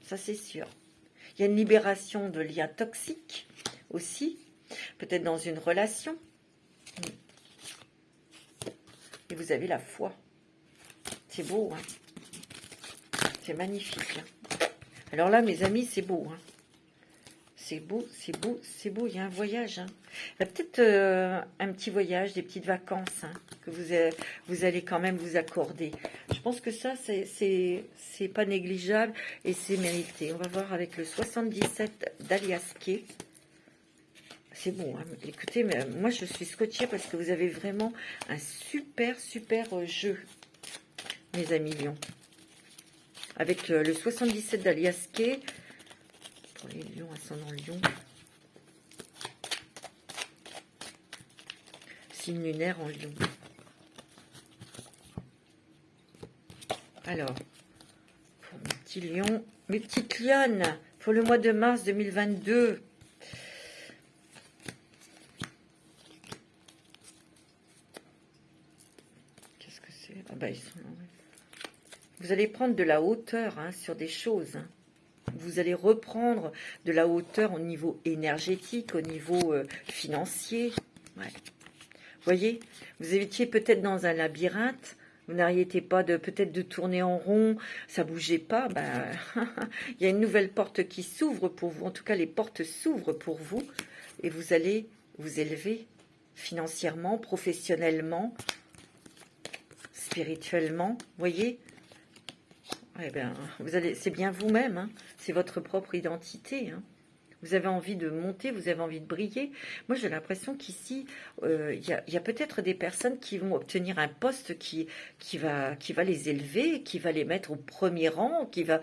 Ça, c'est sûr. Il y a une libération de liens toxiques aussi. peut-être dans une relation. Et vous avez la foi. C'est beau, hein. C'est magnifique. Hein. Alors là, mes amis, c'est beau. Hein. C'est beau, c'est beau, c'est beau. Il y a un voyage. Hein. Il y a peut-être un petit voyage, des petites vacances hein, que vous allez quand même vous accorder. Je pense que ça, c'est pas négligeable et c'est mérité. On va voir avec le 77 d'Alias Kay. C'est bon, hein. Écoutez, mais moi je suis scotchée parce que vous avez vraiment un super, super jeu, mes amis lions. Avec le 77 d'Alias Kay, pour les lions, ascendant lion. Signe lunaire en lion. Alors, pour mes petits lions, mes petites lionnes, pour le mois de mars 2022. Ah bah, vous allez prendre de la hauteur hein, sur des choses. Hein. Vous allez reprendre de la hauteur au niveau énergétique, au niveau financier. Ouais. Vous voyez, vous étiez peut-être dans un labyrinthe. Vous n'arrêtez pas de peut-être de tourner en rond. Ça bougeait pas. Ben, il y a une nouvelle porte qui s'ouvre pour vous. En tout cas, les portes s'ouvrent pour vous. Et vous allez vous élever financièrement, professionnellement, spirituellement, voyez. Eh bien, vous allez, c'est bien vous-même, hein, c'est votre propre identité. Hein. Vous avez envie de monter, vous avez envie de briller. Moi, j'ai l'impression qu'ici, il y a peut-être des personnes qui vont obtenir un poste qui va les élever, qui va les mettre au premier rang, qui va.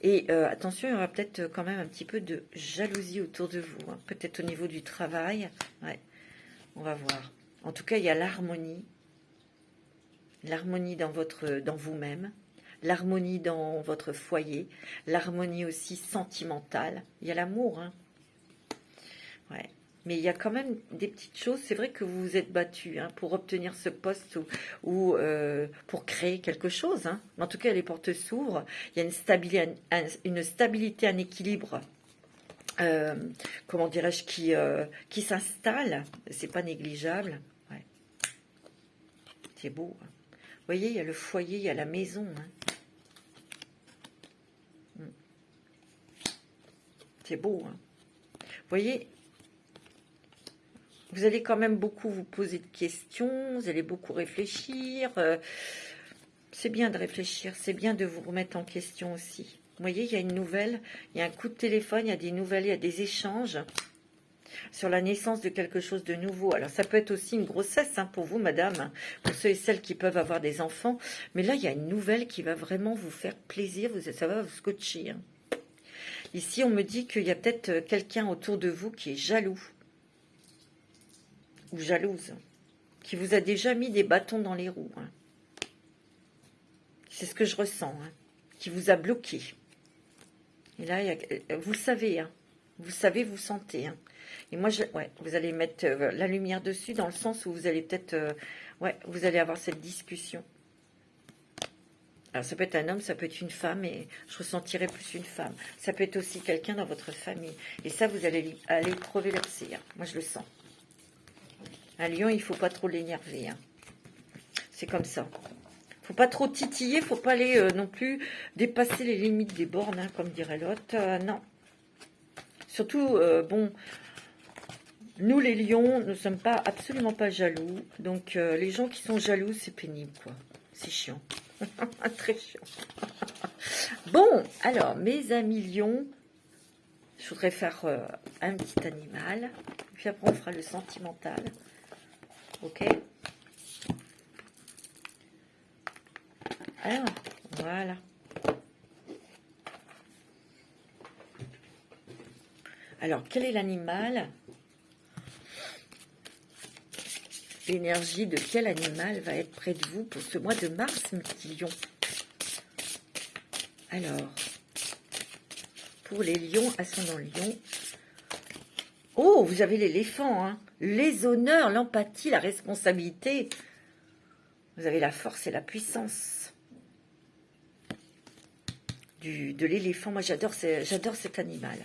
Et attention, il y aura peut-être quand même un petit peu de jalousie autour de vous, hein, peut-être au niveau du travail. Ouais, on va voir. En tout cas, il y a l'harmonie. L'harmonie dans vous-même, l'harmonie dans votre foyer, l'harmonie aussi sentimentale. Il y a l'amour, hein. Ouais. Mais il y a quand même des petites choses. C'est vrai que vous vous êtes battu hein, pour obtenir ce poste ou pour créer quelque chose. Hein. En tout cas, les portes s'ouvrent. Il y a une stabilité, un équilibre. Comment dirais-je qui s'installe. C'est pas négligeable. Ouais. C'est beau. Hein. Vous voyez, il y a le foyer, il y a la maison. Hein. C'est beau. Hein. Vous voyez, vous allez quand même beaucoup vous poser de questions, vous allez beaucoup réfléchir. C'est bien de réfléchir, c'est bien de vous remettre en question aussi. Vous voyez, il y a une nouvelle, il y a un coup de téléphone, il y a des nouvelles, il y a des échanges sur la naissance de quelque chose de nouveau. Alors, ça peut être aussi une grossesse hein, pour vous, madame, pour ceux et celles qui peuvent avoir des enfants. Mais là, il y a une nouvelle qui va vraiment vous faire plaisir, ça va vous scotcher. Hein. Ici, on me dit qu'il y a peut-être quelqu'un autour de vous qui est jaloux ou jalouse, qui vous a déjà mis des bâtons dans les roues. Hein. C'est ce que je ressens, hein, qui vous a bloqué. Et là, vous le savez, hein, vous savez, vous sentez. Hein. Et moi, ouais, vous allez mettre la lumière dessus dans le sens où vous allez peut-être, ouais, vous allez avoir cette discussion. Alors, ça peut être un homme, ça peut être une femme, et je ressentirai plus une femme. Ça peut être aussi quelqu'un dans votre famille. Et ça, vous allez aller crever l'abcès. Hein. Moi, je le sens. Un lion, il ne faut pas trop l'énerver. Hein. C'est comme ça. Il ne faut pas trop titiller, il ne faut pas aller non plus dépasser les limites des bornes, hein, comme dirait l'autre. Non. Surtout, bon... Nous, les lions, nous ne sommes pas absolument pas jaloux. Donc, les gens qui sont jaloux, c'est pénible, quoi. C'est chiant. Très chiant. Bon, alors, mes amis lions, je voudrais faire un petit animal. Puis après, on fera le sentimental. Ok? Alors, voilà. Alors, quel est l'animal ? L'énergie de quel animal va être près de vous pour ce mois de mars, mes petits lions? Alors, pour les lions, ascendant lion. Oh, vous avez l'éléphant, hein. Les honneurs, l'empathie, la responsabilité. Vous avez la force et la puissance de l'éléphant. Moi, j'adore cet animal.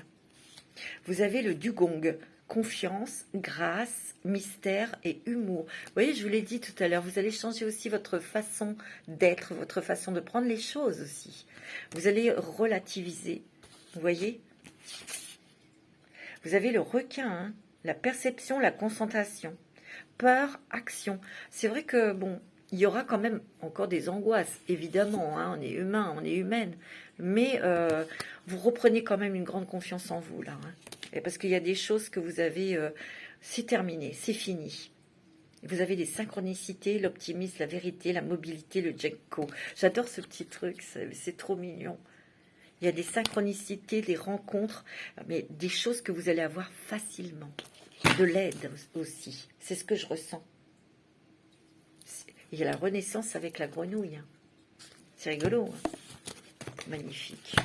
Vous avez le dugong, confiance, grâce, mystère et humour. Vous voyez, je vous l'ai dit tout à l'heure, vous allez changer aussi votre façon d'être, votre façon de prendre les choses aussi. Vous allez relativiser, vous voyez. Vous avez le requin, hein, la perception, la concentration, peur, action. C'est vrai que, bon, il y aura quand même encore des angoisses, évidemment, hein, on est humain, on est humaine, mais vous reprenez quand même une grande confiance en vous, là. Hein, et parce qu'il y a des choses que vous avez, c'est terminé, c'est fini. Vous avez des synchronicités, l'optimisme, la vérité, la mobilité, le Jenko. J'adore ce petit truc, c'est trop mignon. Il y a des synchronicités, des rencontres, mais des choses que vous allez avoir facilement. De l'aide aussi, c'est ce que je ressens. Il y a la renaissance avec la grenouille. Hein. C'est rigolo. Hein. Magnifique.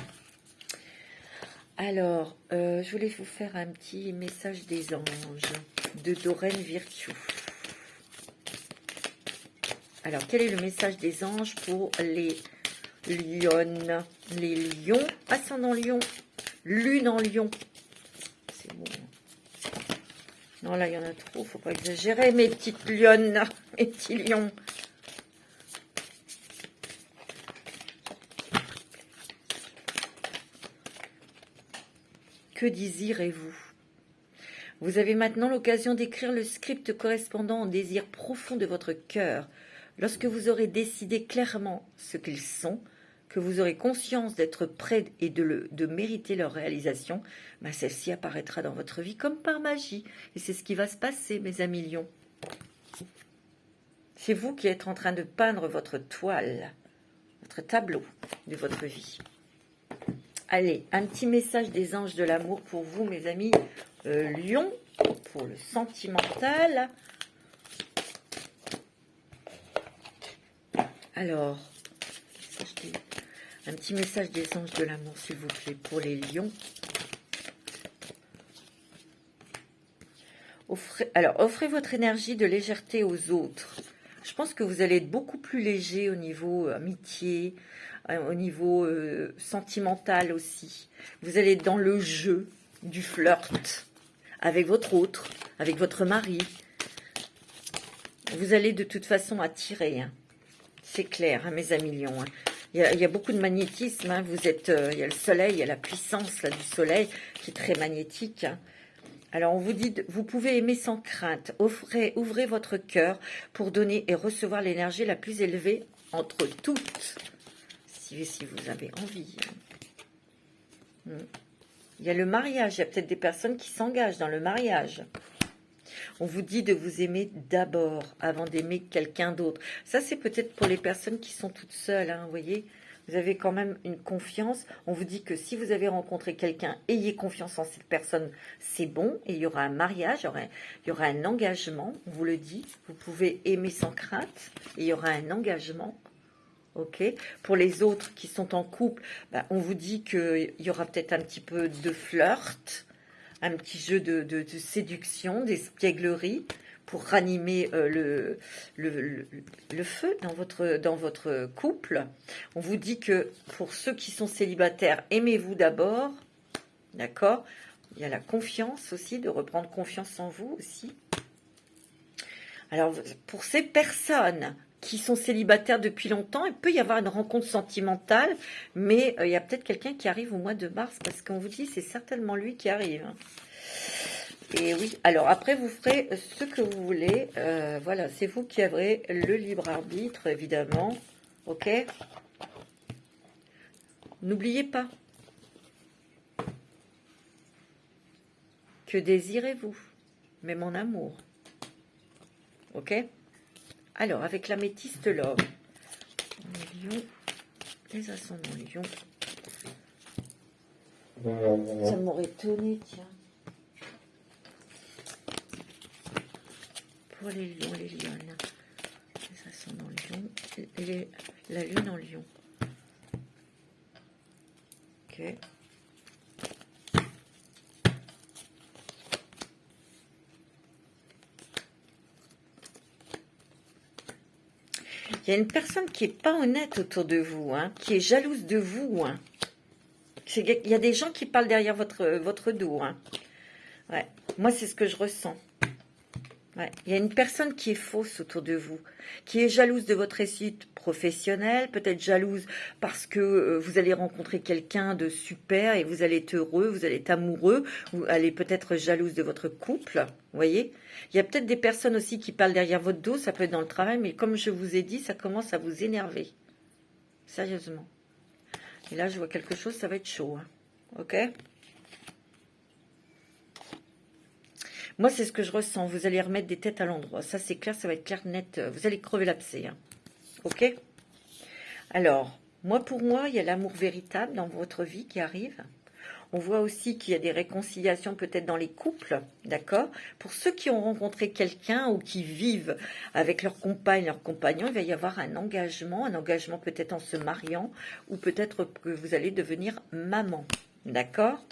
Alors, je voulais vous faire un petit message des anges de Doreen Virtue. Alors, quel est le message des anges pour les lionnes? Les lions, ascendant lion, lune en lion. C'est bon. Non, là, il y en a trop, faut pas exagérer, mes petites lionnes, mes petits lions. Que désirez-vous? Vous avez maintenant l'occasion d'écrire le script correspondant au désir profond de votre cœur. Lorsque vous aurez décidé clairement ce qu'ils sont, que vous aurez conscience d'être prêt et de mériter leur réalisation, ben celle-ci apparaîtra dans votre vie comme par magie. Et c'est ce qui va se passer, mes amis lions. C'est vous qui êtes en train de peindre votre toile, votre tableau de votre vie. Allez, un petit message des anges de l'amour pour vous, mes amis lions, pour le sentimental. Alors, un petit message des anges de l'amour, s'il vous plaît, pour les lions. Offrez votre énergie de légèreté aux autres. Je pense que vous allez être beaucoup plus léger au niveau amitié, au niveau sentimental aussi. Vous allez être dans le jeu du flirt avec votre autre, avec votre mari. Vous allez de toute façon attirer. Hein. C'est clair, hein, mes amis lions. Hein. Il y a beaucoup de magnétisme. Hein. Vous êtes, il y a le soleil, il y a la puissance là, du soleil qui est très magnétique. Hein. Alors, on vous dit, vous pouvez aimer sans crainte. Ouvrez votre cœur pour donner et recevoir l'énergie la plus élevée entre toutes. Si vous avez envie. Il y a le mariage. Il y a peut-être des personnes qui s'engagent dans le mariage. On vous dit de vous aimer d'abord avant d'aimer quelqu'un d'autre. Ça, c'est peut-être pour les personnes qui sont toutes seules. Hein, vous voyez, vous avez quand même une confiance. On vous dit que si vous avez rencontré quelqu'un, ayez confiance en cette personne, c'est bon. Et il y aura un mariage, il y aura un engagement. On vous le dit, vous pouvez aimer sans crainte. Et il y aura un engagement. Ok. Pour les autres qui sont en couple, ben, on vous dit qu'il y aura peut-être un petit peu de flirt, un petit jeu de séduction, d'espièglerie pour ranimer le feu dans votre couple. On vous dit que pour ceux qui sont célibataires, aimez-vous d'abord, d'accord? Il y a la confiance aussi, de reprendre confiance en vous aussi. Alors, pour ces personnes qui sont célibataires depuis longtemps, il peut y avoir une rencontre sentimentale, mais il y a peut-être quelqu'un qui arrive au mois de mars, parce qu'on vous dit c'est certainement lui qui arrive. Et oui, alors après vous ferez ce que vous voulez, voilà, c'est vous qui avez le libre arbitre, évidemment, ok? N'oubliez pas, que désirez-vous, même en amour, ok? Alors, avec l'améthyste love, les lions, les ascendants lions. Ça m'aurait étonné, tiens. Pour les lions, les lionnes, les ascendants lions, et la lune en lion. Ok. Il y a une personne qui n'est pas honnête autour de vous, hein, qui est jalouse de vous. Hein. Il y a des gens qui parlent derrière votre dos. Hein. Ouais. Moi, c'est ce que je ressens. Ouais. Il y a une personne qui est fausse autour de vous, qui est jalouse de votre réussite professionnelle, peut-être jalouse parce que vous allez rencontrer quelqu'un de super et vous allez être heureux, vous allez être amoureux, vous allez peut-être jalouse de votre couple, vous voyez. Il y a peut-être des personnes aussi qui parlent derrière votre dos, ça peut être dans le travail, mais comme je vous ai dit, ça commence à vous énerver. Sérieusement. Et là, je vois quelque chose, ça va être chaud. Hein. Ok ? Moi, c'est ce que je ressens. Vous allez remettre des têtes à l'endroit. Ça, c'est clair, ça va être clair, net. Vous allez crever l'abcès. Hein. Ok ? Alors, pour moi, il y a l'amour véritable dans votre vie qui arrive. On voit aussi qu'il y a des réconciliations peut-être dans les couples, d'accord? Pour ceux qui ont rencontré quelqu'un ou qui vivent avec leur compagne, leur compagnon, il va y avoir un engagement peut-être en se mariant, ou peut-être que vous allez devenir maman, d'accord?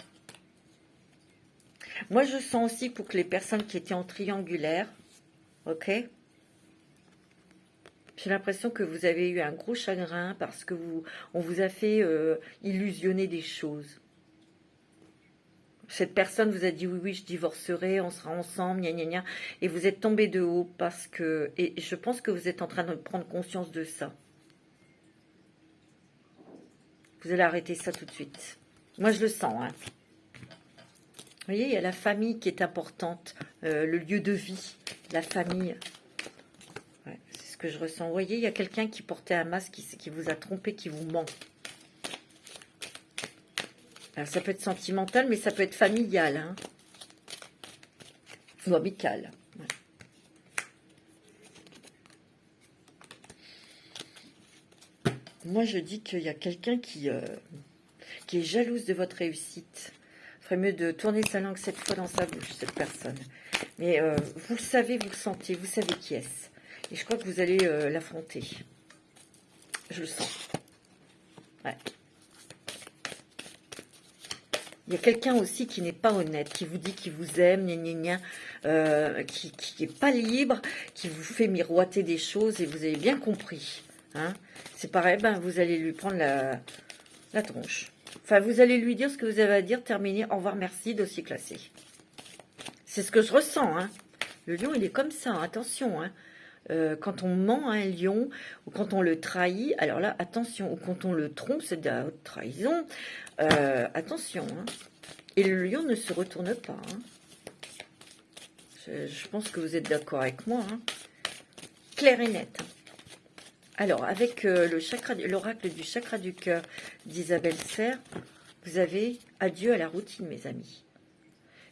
Moi, je sens aussi pour que les personnes qui étaient en triangulaire, ok? J'ai l'impression que vous avez eu un gros chagrin parce que on vous a fait illusionner des choses. Cette personne vous a dit oui, oui, je divorcerai, on sera ensemble, gna gna gna, et vous êtes tombé de haut parce que, et je pense que vous êtes en train de prendre conscience de ça. Vous allez arrêter ça tout de suite. Moi, je le sens, hein. Vous voyez, il y a la famille qui est importante, le lieu de vie, la famille. Ouais, c'est ce que je ressens. Vous voyez, il y a quelqu'un qui portait un masque, qui vous a trompé, qui vous ment. Alors, ça peut être sentimental, mais ça peut être familial, hein. Ou amical. Ouais. Moi, je dis qu'il y a quelqu'un qui est jalouse de votre réussite. Il ferait mieux de tourner sa langue 7 fois dans sa bouche, cette personne. Mais vous le savez, vous le sentez, vous savez qui est-ce. Et je crois que vous allez l'affronter. Je le sens. Ouais. Il y a quelqu'un aussi qui n'est pas honnête, qui vous dit qu'il vous aime, gna gna gna, qui n'est pas libre, qui vous fait miroiter des choses et vous avez bien compris. Hein. C'est pareil, ben, vous allez lui prendre la tronche. Enfin, vous allez lui dire ce que vous avez à dire, terminer, au revoir, merci, dossier classé. C'est ce que je ressens. Hein. Le lion, il est comme ça, attention. Hein. Quand on ment à un lion, ou quand on le trahit, alors là, attention, ou quand on le trompe, c'est de la haute trahison, attention. Hein. Et le lion ne se retourne pas. Hein. Je pense que vous êtes d'accord avec moi. Hein. Clair et net. Alors, avec l'oracle du chakra du cœur d'Isabelle Serre, vous avez adieu à la routine, mes amis.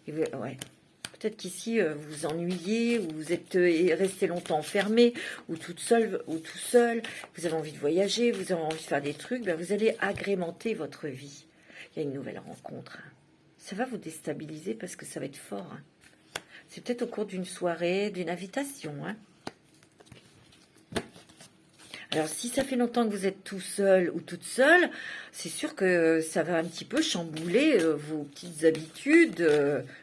Et ouais. Peut-être qu'ici, vous vous ennuyez, ou vous êtes resté longtemps enfermé, ou toute seule, ou tout seul, vous avez envie de voyager, vous avez envie de faire des trucs, ben vous allez agrémenter votre vie. Il y a une nouvelle rencontre. Hein. Ça va vous déstabiliser parce que ça va être fort. Hein. C'est peut-être au cours d'une soirée, d'une invitation. Hein. Alors, si ça fait longtemps que vous êtes tout seul ou toute seule, c'est sûr que ça va un petit peu chambouler vos petites habitudes.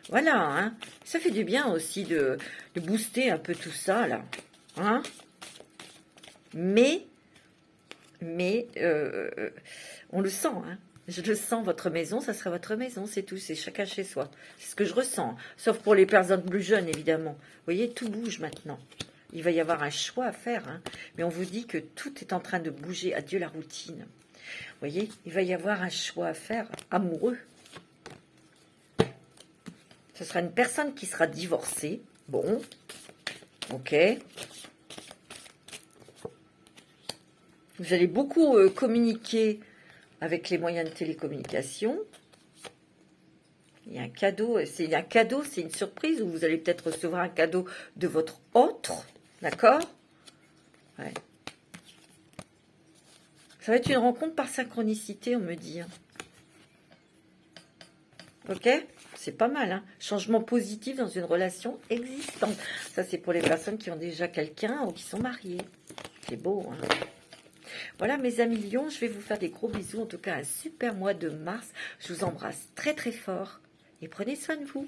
Voilà, hein. Ça fait du bien aussi de booster un peu tout ça, là. Hein. Mais on le sent, hein. Je le sens, votre maison, ça sera votre maison, c'est tout, c'est chacun chez soi. C'est ce que je ressens, sauf pour les personnes plus jeunes, évidemment. Vous voyez, tout bouge maintenant. Il va y avoir un choix à faire, hein. Mais on vous dit que tout est en train de bouger. Adieu la routine. Vous voyez, il va y avoir un choix à faire amoureux. Ce sera une personne qui sera divorcée. Bon, ok. Vous allez beaucoup communiquer avec les moyens de télécommunication. Il y a un cadeau, c'est une surprise, ou vous allez peut-être recevoir un cadeau de votre autre. D'accord? Ouais. Ça va être une rencontre par synchronicité, on me dit. Ok? C'est pas mal, hein? Changement positif dans une relation existante. Ça, c'est pour les personnes qui ont déjà quelqu'un ou qui sont mariées. C'est beau, hein? Voilà, mes amis lions, je vais vous faire des gros bisous. En tout cas, un super mois de mars. Je vous embrasse très, très fort. Et prenez soin de vous.